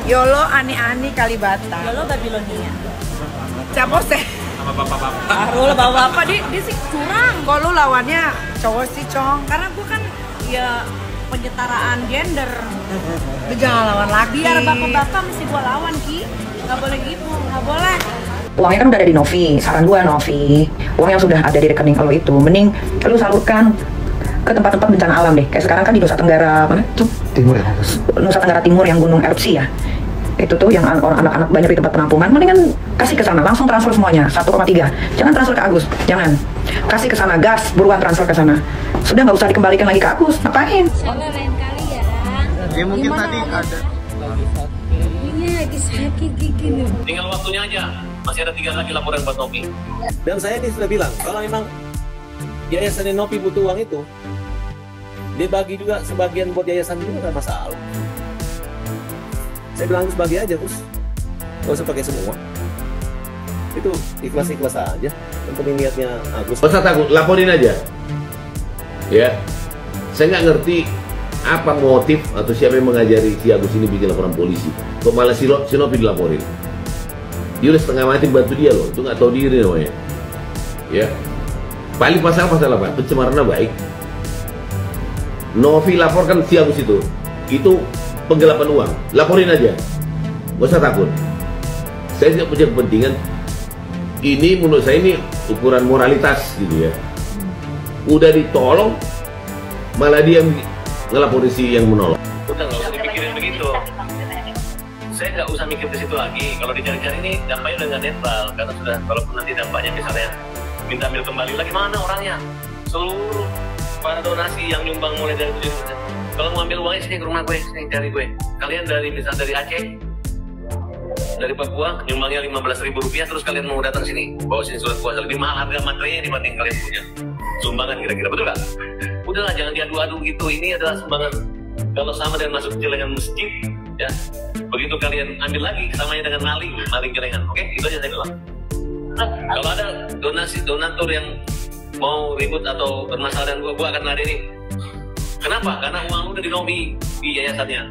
Yolo ani-ani Kalibata. Yolo Babilonia. Capose. Sama bapak-bapak. Arul bapak-bapak dia sih curang. Kok lu lawannya cowok sih, Cong? Karena gue kan ya penyetaraan gender. Lu jangan lawan laki. Biar bapak-bapak mesti gue lawan, Ki. Nggak boleh gitu, nggak boleh. Uangnya kan udah ada di Novi. Saran gua Novi, uang yang sudah ada di rekening kalau itu mending lu salurkan ke tempat-tempat bencana alam deh. Kayak sekarang kan di Nusa Tenggara mana tuh? Timur ya, Nusa Tenggara Timur yang gunung erupsi ya. Itu tuh yang anak-anak banyak di tempat penampungan, mendingan kasih ke sana, langsung transfer semuanya 1,3. Jangan transfer ke Agus, jangan. Kasih ke sana, gas, buruan transfer ke sana. Sudah nggak usah dikembalikan lagi ke Agus, ngapain? Soalnya lain kali ya. Ya mungkin Gimana tadi ada. Ini lagi sakit gigi nih. Tinggal waktunya aja. Masih ada 3 lagi laporan buat Novi. Dan saya ini sudah bilang, kalau memang yayasan Novi butuh uang itu, dia bagi juga sebagian buat yayasan juga nggak masalah. Saya bilang harus bagi aja terus, nggak usah pakai semua. Itu ikhlas-ikhlas aja. Yang penting niatnya Agus. Gak usah takut, laporin aja. Ya, saya nggak ngerti apa motif atau siapa yang mengajari si Agus ini bikin laporan polisi. Kok malah si Novi dilaporin? Dia udah setengah mati bantu dia loh, itu nggak tahu diri namanya. Ya, paling pasal apa? Pencemaran nama baik. Novi laporkan si Agus itu penggelapan uang, laporin aja, nggak usah takut. Saya tidak punya kepentingan. Ini menurut saya ini ukuran moralitas gitu ya. Udah ditolong, malah dia ngelaporin si yang menolong. Udah nggak usah dipikirin begitu. Saya nggak usah mikir ke situ lagi. Kalau dicari-cari ini dampaknya udah nggak netral, karena sudah kalaupun nanti dampaknya misalnya minta ambil kembali lagi, mana orangnya? Seluruh para donasi yang nyumbang mulai dari 7. Kalau mau ambil uangnya sini ke rumah gue, sini cari gue. Kalian dari misal dari Aceh, dari Papua, nyumbangnya Rp15.000, terus kalian mau datang sini, bawa sini surat kuasa lebih mahal harga materinya dibanding kalian punya sumbangan kira-kira, betul nggak? Udahlah, jangan diadu-adu gitu. Ini adalah sumbangan. Kalau sama dengan masuk celengan masjid, ya begitu kalian ambil lagi samanya dengan maling celengan. Oke, itu aja saya bilang. Kalau ada donatur yang mau ribut atau bermasalah dengan gua akan ladeni. Kenapa? Karena uang lu udah di Novi di yayasannya.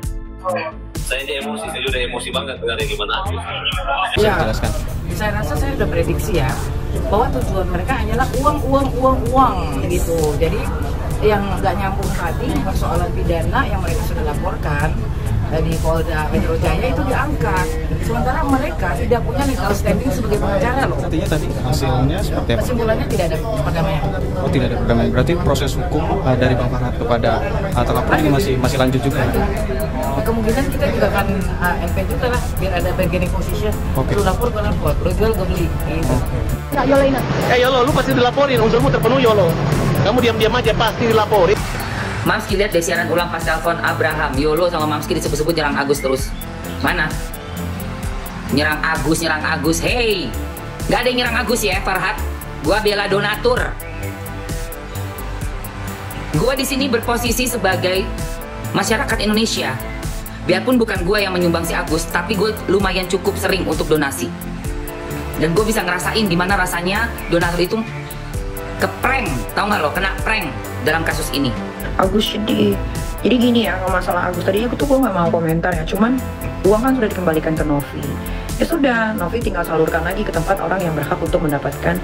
Saya aja emosi, saya udah emosi banget dengan yang gimana Agus. Ya, saya rasa saya udah prediksi ya bahwa tujuan mereka hanyalah uang gitu. Jadi yang nggak nyambung tadi persoalan pidana yang mereka sudah laporkan di Polda Metro Jaya itu diangkat, sementara mereka tidak punya legal standing sebagai pengacara loh. Artinya tadi hasilnya seperti apa? Kesimpulannya tidak ada perdamaian. Oh, tidak ada perdamaian. Berarti proses hukum dari Bang Farhad kepada terlapor ini masih lanjut juga. Kemungkinan kita juga akan MP juga lah, biar ada bargaining position. Oke. Lu lapor, gue lapor. Lu jual, gue beli. Gitu. Nggak Yolo ini. Yolo, lu pasti dilaporin, unsurmu terpenuhi Yolo. Kamu diam-diam aja pasti dilaporin. Mamski lihat deh siaran ulang pas telepon Abraham, Yolo sama Mamski disebut-sebut nyerang Agus terus. Mana? Nyerang Agus, hey! Gak ada yang nyerang Agus ya, Farhad. Gua bela donatur. Gua di sini berposisi sebagai masyarakat Indonesia. Biarpun bukan gua yang menyumbang si Agus, tapi gue lumayan cukup sering untuk donasi. Dan gue bisa ngerasain gimana rasanya donatur itu keprank, tau nggak lo? Kena prank dalam kasus ini. Agus sedih. Jadi gini ya, kalau masalah Agus tadi aku tuh gue nggak mau komentar ya, cuman uang kan sudah dikembalikan ke Novi. Ya sudah, Novi tinggal salurkan lagi ke tempat orang yang berhak untuk mendapatkan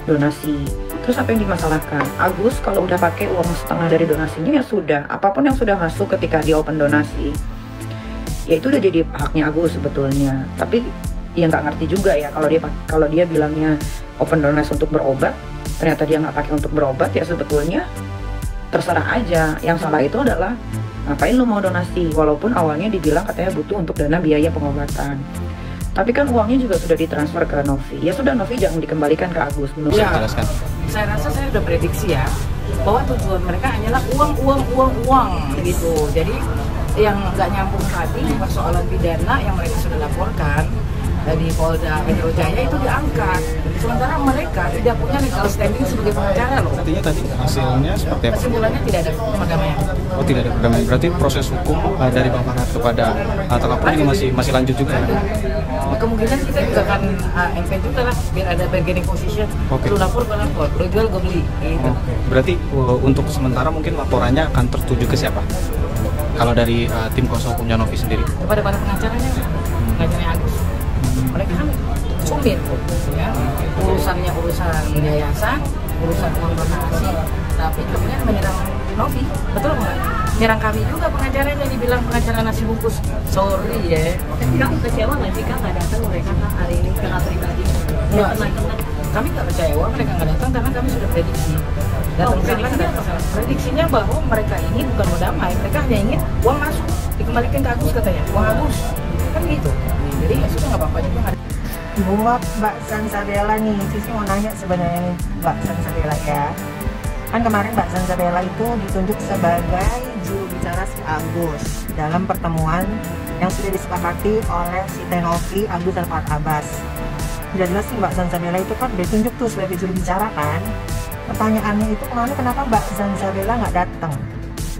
donasi. Terus apa yang dimasalahkan? Agus kalau udah pakai uang setengah dari donasinya ya sudah, apapun yang sudah masuk ketika dia open donasi, ya itu udah jadi haknya Agus sebetulnya. Tapi ya nggak ngerti juga ya kalau dia bilangnya open donasi untuk berobat, ternyata dia nggak pakai untuk berobat, ya sebetulnya terserah aja. Yang salah itu adalah ngapain lu mau donasi walaupun awalnya dibilang katanya butuh untuk dana biaya pengobatan, tapi kan uangnya juga sudah ditransfer ke Novi. Ya sudah, Novi jangan dikembalikan ke Agus menurut saya. Saya rasa saya udah prediksi ya bahwa tujuan mereka hanyalah uang gitu. Jadi yang nggak nyambung tadi persoalan pidana yang mereka sudah laporkan di Polda Metro Jaya itu diangkat, sementara mereka tidak punya legal standing sebagai pengacara loh. Artinya tadi hasilnya seperti apa? Kesimpulannya tidak ada perdamaian. Oh, tidak ada perdamaian. Berarti proses hukum dari Bang Farhad kepada terlapor ini masih lanjut juga. Kemungkinan kita juga akan MP juga lah, biar ada bargaining position. Oke. Lu lapor, gue lapor. Lu jual, gue beli. Gitu. Berarti untuk sementara mungkin laporannya akan tertuju ke siapa? kalau dari tim kuasa hukumnya Novi sendiri? Kepada para pengacaranya Agus. Mereka kan sumir, ya. Urusannya urusan yayasan, urusan uang donasi, tapi kemudian menyerang Novi, betul nggak? Menyerang kami juga pengacaranya, dibilang pengacara nasi bungkus. Sorry ya. Kamu kecewa nggak sih Kak nggak datang mereka Kak hari ini Kakak pribadi? Nggak, kami nggak kecewa mereka nggak datang karena kami sudah prediksi. Prediksinya bahwa mereka ini bukan mau damai, mereka hanya ingin uang masuk, dikembalikan ke Agus katanya, uang Agus, kan gitu. Jadi ya sudah nggak apa-apa juga. Buat Mbak Sansabella nih, Cici mau nanya sebenarnya nih Mbak Sansabella ya. Kan kemarin Mbak Sansabella itu ditunjuk sebagai juru bicara si Agus dalam pertemuan yang sudah disepakati oleh si Novi, Agus dan Pak Abbas. Jelas sih Mbak Sansabella itu kan ditunjuk tuh sebagai juru bicara kan. Pertanyaannya itu kemarin kenapa Mbak Sansabella nggak datang?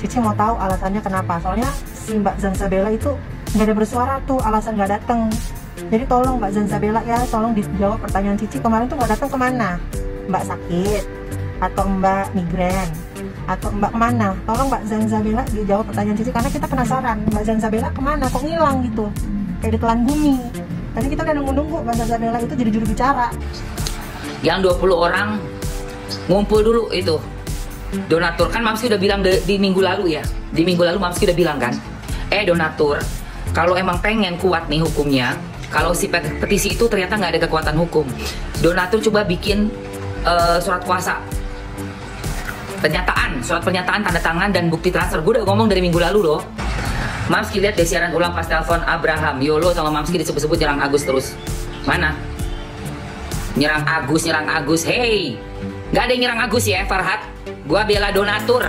Cici mau tahu alasannya kenapa. Soalnya si Mbak Sansabella itu nggak ada bersuara tuh alasan nggak datang. Jadi tolong Mbak Sansabella ya, tolong dijawab pertanyaan Cici kemarin tuh nggak datang kemana? Mbak sakit atau Mbak migren atau Mbak kemana? Tolong Mbak Sansabella dijawab pertanyaan Cici karena kita penasaran Mbak Sansabella kemana kok ngilang gitu, kayak ditelan bumi. Tadi kita udah nunggu-nunggu Mbak Sansabella itu jadi juru bicara. Yang 20 orang ngumpul dulu itu donatur, kan Mamski udah bilang di minggu lalu ya, di minggu lalu Mamski udah bilang kan, donatur kalau emang pengen kuat nih hukumnya, kalau si petisi itu ternyata nggak ada kekuatan hukum, donatur coba bikin surat kuasa surat pernyataan tanda tangan dan bukti transfer. Gue udah ngomong dari minggu lalu loh. Mamski lihat deh siaran ulang pas telepon Abraham Yolo sama Mamski disebut-sebut nyerang Agus terus. Mana? Nyerang Agus, hey, nggak ada yang nyerang Agus ya, Farhad. Gua bela donatur.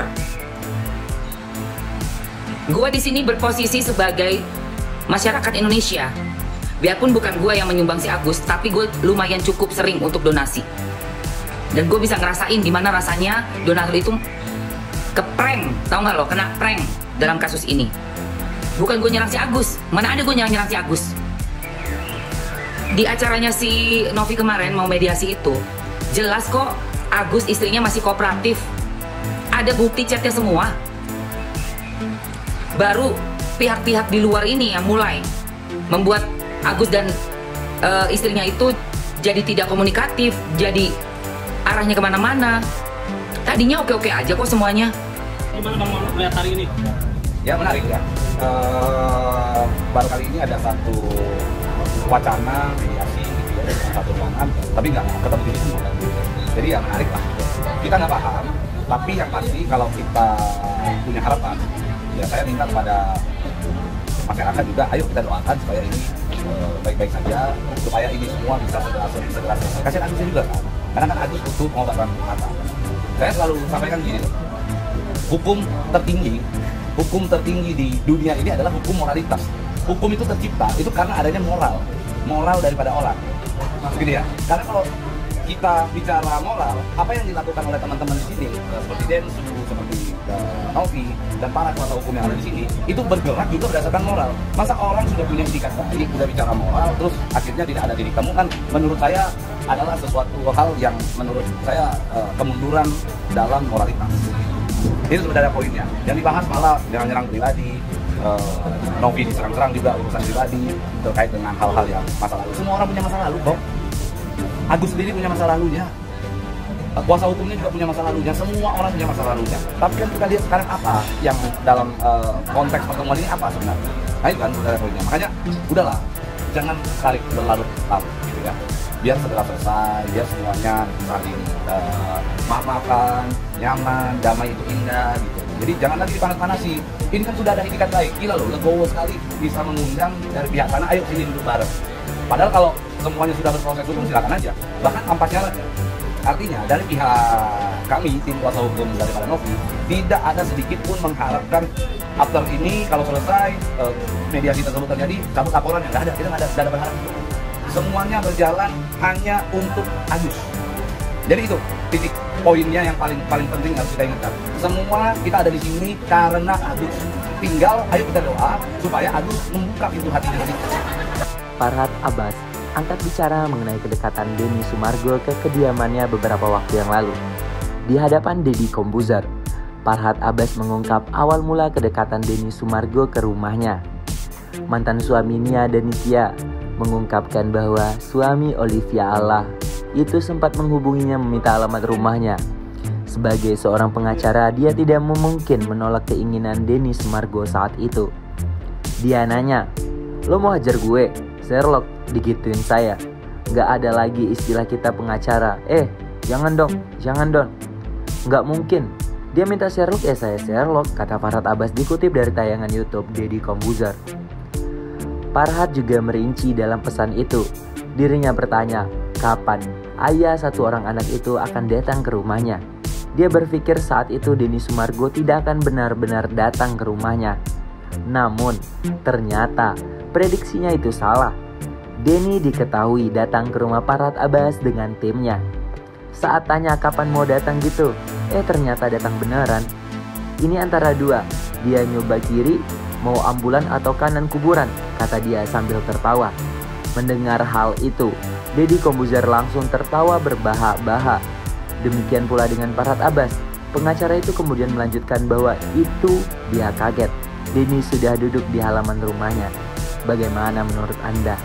Gua di sini berposisi sebagai masyarakat Indonesia. Biarpun bukan gua yang menyumbang si Agus, tapi gue lumayan cukup sering untuk donasi. Dan gue bisa ngerasain gimana rasanya donatur itu keprank, tau nggak lo? Kena prank dalam kasus ini. Bukan gue nyerang si Agus, mana ada gue nyerang si Agus. Di acaranya si Novi kemarin mau mediasi itu, jelas kok Agus istrinya masih kooperatif. Ada bukti chatnya semua. Baru pihak-pihak di luar ini yang mulai membuat Agus dan istrinya itu jadi tidak komunikatif, jadi arahnya kemana-mana. Tadinya oke-oke aja kok semuanya. Gimana Bang Mahmud melihat hari ini? Ya menarik ya. Baru kali ini ada satu wacana mediasi gitu ya, dengan satu ruangan, tapi nggak ketemu di situ. Jadi ya menarik lah. Kita nggak paham, tapi yang pasti kalau kita punya harapan, ya saya minta kepada masyarakat juga, ayo kita doakan supaya ini baik-baik saja, supaya ini semua bisa segera selesai. Kasihan Agusnya juga kan, karena kan Agus butuh pengobatan mata. Saya selalu sampaikan gini, hukum tertinggi di dunia ini adalah hukum moralitas. Hukum itu tercipta itu karena adanya moral daripada orang. Gini ya, karena kalau kita bicara moral, apa yang dilakukan oleh teman-teman di sini seperti Densu, seperti Novi dan para kuasa hukum yang ada di sini itu bergerak juga berdasarkan moral. Masa orang sudah punya etikat baik, sudah bicara moral, terus akhirnya tidak ada titik temu, kan menurut saya adalah sesuatu hal yang menurut saya kemunduran dalam moralitas. Itu sebenarnya poinnya. Yang dibahas malah nyerang-nyerang pribadi, Novi diserang-serang juga urusan pribadi terkait dengan hal-hal yang masa lalu. Semua orang punya masa lalu, Bob. Agus sendiri punya masa lalunya. Kuasa hukumnya juga punya masa lalunya. Semua orang punya masa lalunya. Tapi kan kita lihat sekarang apa yang dalam konteks pertemuan ini apa sebenarnya. Nah itu kan sebenarnya poinnya. Makanya udahlah, jangan tarik berlarut-larut gitu ya. Biar segera selesai, biar semuanya saling maaf-maafan, nyaman, damai itu indah gitu. Jadi jangan lagi dipanas-panasi. Ini kan sudah ada itikat baik. Gila loh, legowo sekali bisa mengundang dari pihak sana, ayo sini duduk bareng. Padahal kalau semuanya sudah berproses hukum silakan aja. Bahkan tanpa syarat ya. Artinya dari pihak kami, tim kuasa hukum daripada Novi, tidak ada sedikit pun mengharapkan after ini kalau selesai mediasi tersebut terjadi, cabut laporan, nggak ada. Kita nggak ada berharap. Semuanya berjalan hanya untuk Agus. Jadi itu titik poinnya yang paling penting harus kita ingatkan. Semua kita ada di sini karena Agus. Tinggal ayo kita doa supaya Agus membuka pintu hatinya. Farhad Abbas angkat bicara mengenai kedekatan Denny Sumargo ke kediamannya beberapa waktu yang lalu. Di hadapan Deddy Kombuzar, Farhad Abbas mengungkap awal mula kedekatan Denny Sumargo ke rumahnya. Mantan suami Nia Danitia mengungkapkan bahwa suami Olivia Allah itu sempat menghubunginya meminta alamat rumahnya. Sebagai seorang pengacara, dia tidak mungkin menolak keinginan Denny Sumargo saat itu. Dia nanya, "Lo mau hajar gue? Sherlock," digituin saya. "Gak ada lagi istilah kita pengacara." Jangan dong. Gak mungkin. Dia minta Sherlock, saya Sherlock," kata Farhad Abbas dikutip dari tayangan YouTube Deddy Corbuzier. Farhad juga merinci dalam pesan itu. Dirinya bertanya, kapan ayah satu orang anak itu akan datang ke rumahnya. Dia berpikir saat itu Denny Sumargo tidak akan benar-benar datang ke rumahnya. Namun, ternyata prediksinya itu salah. Denny diketahui datang ke rumah Farhad Abbas dengan timnya. Saat tanya kapan mau datang gitu, ternyata datang beneran. Ini antara dua, dia nyoba kiri, mau ambulan atau kanan kuburan, kata dia sambil tertawa. Mendengar hal itu, Deddy Corbuzier langsung tertawa berbahak-bahak. Demikian pula dengan Farhad Abbas. Pengacara itu kemudian melanjutkan bahwa itu dia kaget. Denny sudah duduk di halaman rumahnya. Bagaimana menurut Anda?